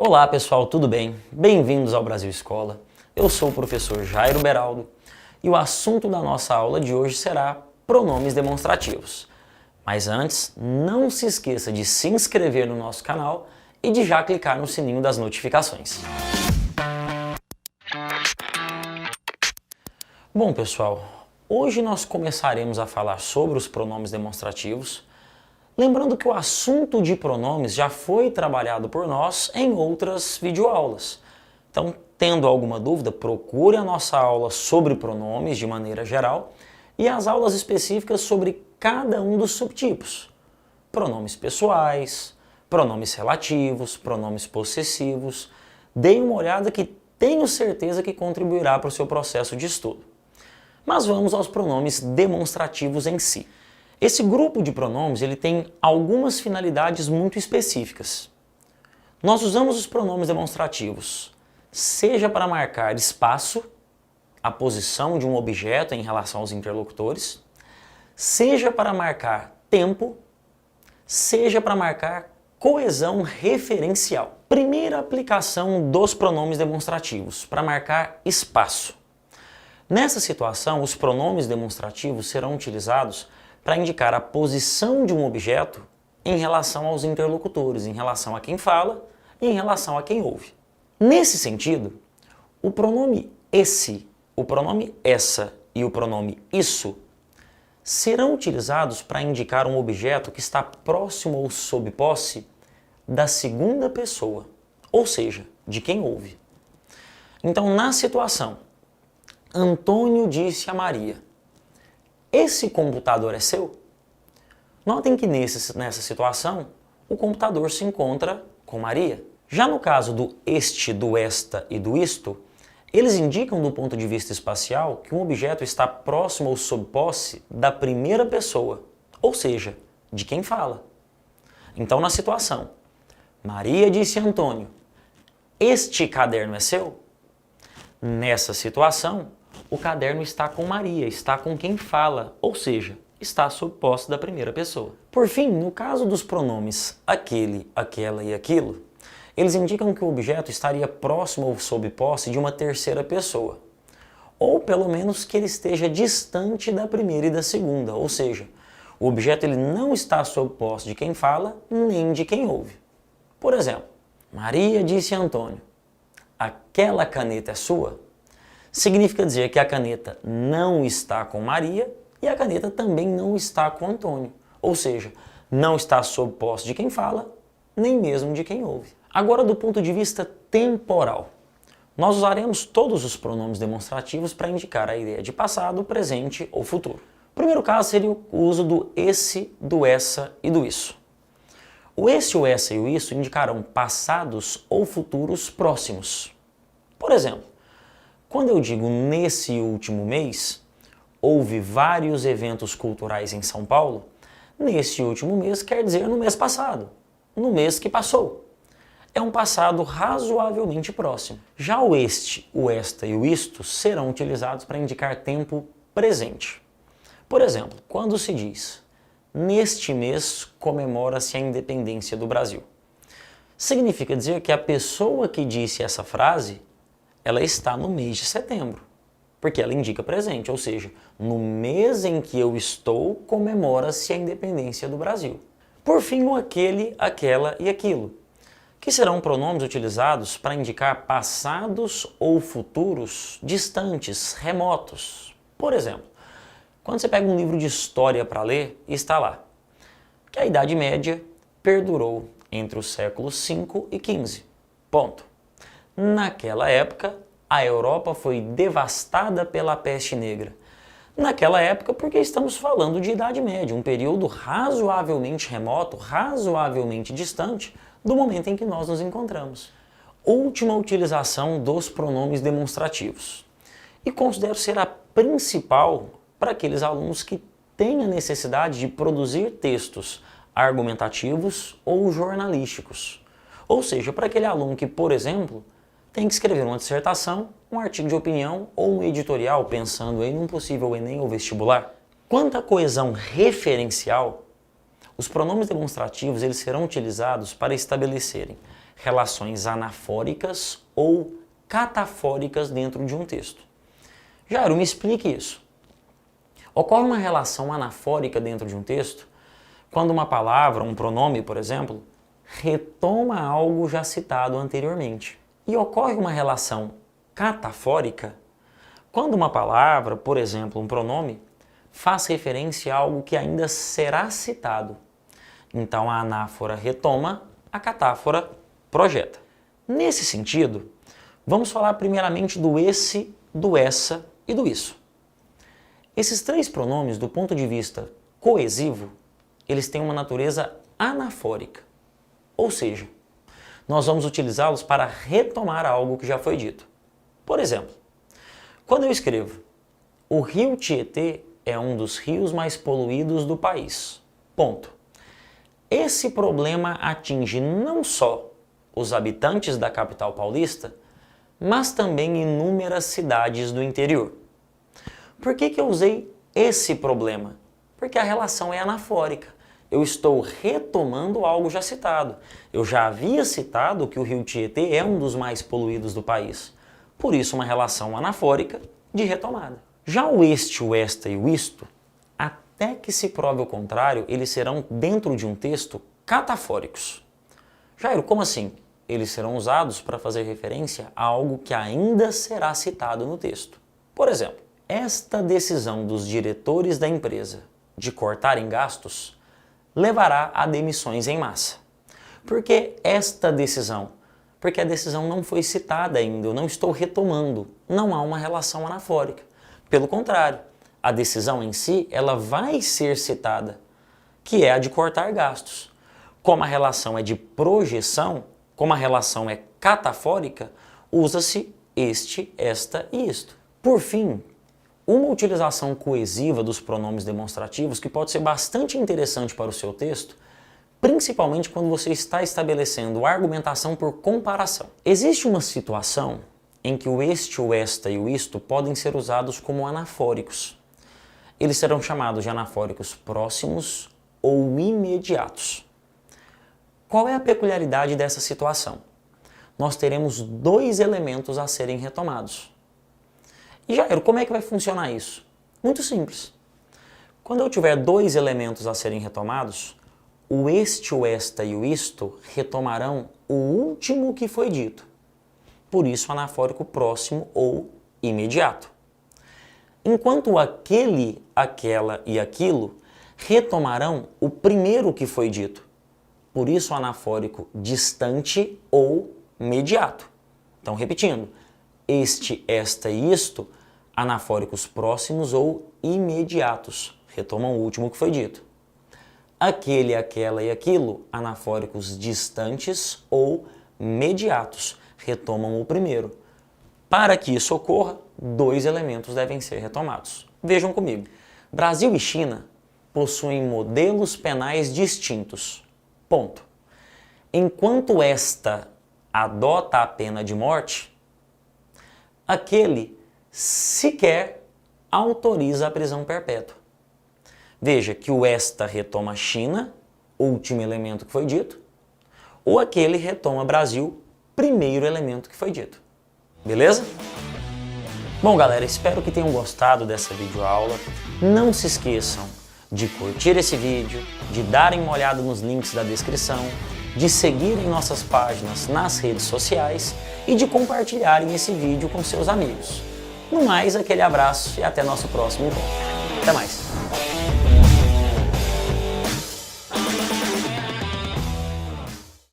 Olá pessoal, tudo bem? Bem-vindos ao Brasil Escola. Eu sou o professor Jairo Beraldo e o assunto da nossa aula de hoje será pronomes demonstrativos. Mas antes, não se esqueça de se inscrever no nosso canal e de já clicar no sininho das notificações. Bom pessoal, hoje nós começaremos a falar sobre os pronomes demonstrativos. Lembrando que o assunto de pronomes já foi trabalhado por nós em outras videoaulas. Então, tendo alguma dúvida, procure a nossa aula sobre pronomes de maneira geral e as aulas específicas sobre cada um dos subtipos. Pronomes pessoais, pronomes relativos, pronomes possessivos. Deem uma olhada que tenho certeza que contribuirá para o seu processo de estudo. Mas vamos aos pronomes demonstrativos em si. Esse grupo de pronomes ele tem algumas finalidades muito específicas. Nós usamos os pronomes demonstrativos, seja para marcar espaço, a posição de um objeto em relação aos interlocutores, seja para marcar tempo, seja para marcar coesão referencial. Primeira aplicação dos pronomes demonstrativos, para marcar espaço. Nessa situação, os pronomes demonstrativos serão utilizados para indicar a posição de um objeto em relação aos interlocutores, em relação a quem fala e em relação a quem ouve. Nesse sentido, o pronome esse, o pronome essa e o pronome isso serão utilizados para indicar um objeto que está próximo ou sob posse da segunda pessoa, ou seja, de quem ouve. Então, na situação, Antônio disse a Maria: esse computador é seu? Notem que nessa situação, o computador se encontra com Maria. Já no caso do este, do esta e do isto, eles indicam do ponto de vista espacial que um objeto está próximo ou sob posse da primeira pessoa, ou seja, de quem fala. Então, na situação, Maria disse a Antônio: este caderno é seu? Nessa situação, o caderno está com Maria, está com quem fala, ou seja, está sob posse da primeira pessoa. Por fim, no caso dos pronomes aquele, aquela e aquilo, eles indicam que o objeto estaria próximo ou sob posse de uma terceira pessoa, ou pelo menos que ele esteja distante da primeira e da segunda, ou seja, o objeto ele não está sob posse de quem fala nem de quem ouve. Por exemplo, Maria disse a Antônio: aquela caneta é sua? Significa dizer que a caneta não está com Maria e a caneta também não está com Antônio. Ou seja, não está sob posse de quem fala, nem mesmo de quem ouve. Agora, do ponto de vista temporal, nós usaremos todos os pronomes demonstrativos para indicar a ideia de passado, presente ou futuro. O primeiro caso seria o uso do esse, do essa e do isso. O esse, o essa e o isso indicarão passados ou futuros próximos. Por exemplo, quando eu digo nesse último mês, houve vários eventos culturais em São Paulo, nesse último mês quer dizer no mês passado, no mês que passou. É um passado razoavelmente próximo. Já o este, o esta e o isto serão utilizados para indicar tempo presente. Por exemplo, quando se diz: neste mês comemora-se a independência do Brasil, significa dizer que a pessoa que disse essa frase ela está no mês de setembro, porque ela indica presente, ou seja, no mês em que eu estou, comemora-se a independência do Brasil. Por fim, o aquele, aquela e aquilo, que serão pronomes utilizados para indicar passados ou futuros distantes, remotos. Por exemplo, quando você pega um livro de história para ler, está lá que a Idade Média perdurou entre os séculos V e XV. Ponto. Naquela época, a Europa foi devastada pela peste negra. Naquela época, porque estamos falando de Idade Média, um período razoavelmente remoto, razoavelmente distante do momento em que nós nos encontramos. Última utilização dos pronomes demonstrativos. E considero ser a principal para aqueles alunos que têm a necessidade de produzir textos argumentativos ou jornalísticos. Ou seja, para aquele aluno que, por exemplo, tem que escrever uma dissertação, um artigo de opinião ou um editorial pensando em um possível Enem ou vestibular. Quanto à coesão referencial, os pronomes demonstrativos eles serão utilizados para estabelecerem relações anafóricas ou catafóricas dentro de um texto. Jairo, me explique isso. Ocorre uma relação anafórica dentro de um texto quando uma palavra, um pronome, por exemplo, retoma algo já citado anteriormente. E ocorre uma relação catafórica quando uma palavra, por exemplo, um pronome, faz referência a algo que ainda será citado. Então a anáfora retoma, a catáfora projeta. Nesse sentido, vamos falar primeiramente do esse, do essa e do isso. Esses três pronomes, do ponto de vista coesivo, eles têm uma natureza anafórica. Ou seja, nós vamos utilizá-los para retomar algo que já foi dito. Por exemplo, quando eu escrevo, o rio Tietê é um dos rios mais poluídos do país. Ponto. Esse problema atinge não só os habitantes da capital paulista, mas também inúmeras cidades do interior. Por que eu usei esse problema? Porque a relação é anafórica. Eu estou retomando algo já citado. Eu já havia citado que o rio Tietê é um dos mais poluídos do país. Por isso, uma relação anafórica de retomada. Já o este, o esta e o isto, até que se prove o contrário, eles serão, dentro de um texto, catafóricos. Jairo, como assim? Eles serão usados para fazer referência a algo que ainda será citado no texto. Por exemplo, esta decisão dos diretores da empresa de cortarem gastos levará a demissões em massa. Por que esta decisão? Porque a decisão não foi citada ainda, eu não estou retomando, não há uma relação anafórica. Pelo contrário, a decisão em si, ela vai ser citada, que é a de cortar gastos. Como a relação é de projeção, como a relação é catafórica, usa-se este, esta e isto. Por fim, uma utilização coesiva dos pronomes demonstrativos que pode ser bastante interessante para o seu texto, principalmente quando você está estabelecendo argumentação por comparação. Existe uma situação em que o este, o esta e o isto podem ser usados como anafóricos. Eles serão chamados de anafóricos próximos ou imediatos. Qual é a peculiaridade dessa situação? Nós teremos dois elementos a serem retomados. E Jairo, como é que vai funcionar isso? Muito simples. Quando eu tiver dois elementos a serem retomados, o este, o esta e o isto retomarão o último que foi dito. Por isso, anafórico próximo ou imediato. Enquanto o aquele, aquela e aquilo retomarão o primeiro que foi dito. Por isso, anafórico distante ou mediato. Então, repetindo, este, esta e isto, anafóricos próximos ou imediatos, retomam o último que foi dito. Aquele, aquela e aquilo, anafóricos distantes ou mediatos, retomam o primeiro. Para que isso ocorra, dois elementos devem ser retomados. Vejam comigo. Brasil e China possuem modelos penais distintos. Ponto. Enquanto esta adota a pena de morte, aquele sequer autoriza a prisão perpétua. Veja que o esta retoma a China, último elemento que foi dito, ou aquele retoma Brasil, primeiro elemento que foi dito. Beleza? Bom, galera, espero que tenham gostado dessa videoaula. Não se esqueçam de curtir esse vídeo, de darem uma olhada nos links da descrição, de seguirem nossas páginas nas redes sociais e de compartilharem esse vídeo com seus amigos. No mais, aquele abraço e até nosso próximo encontro. Até mais!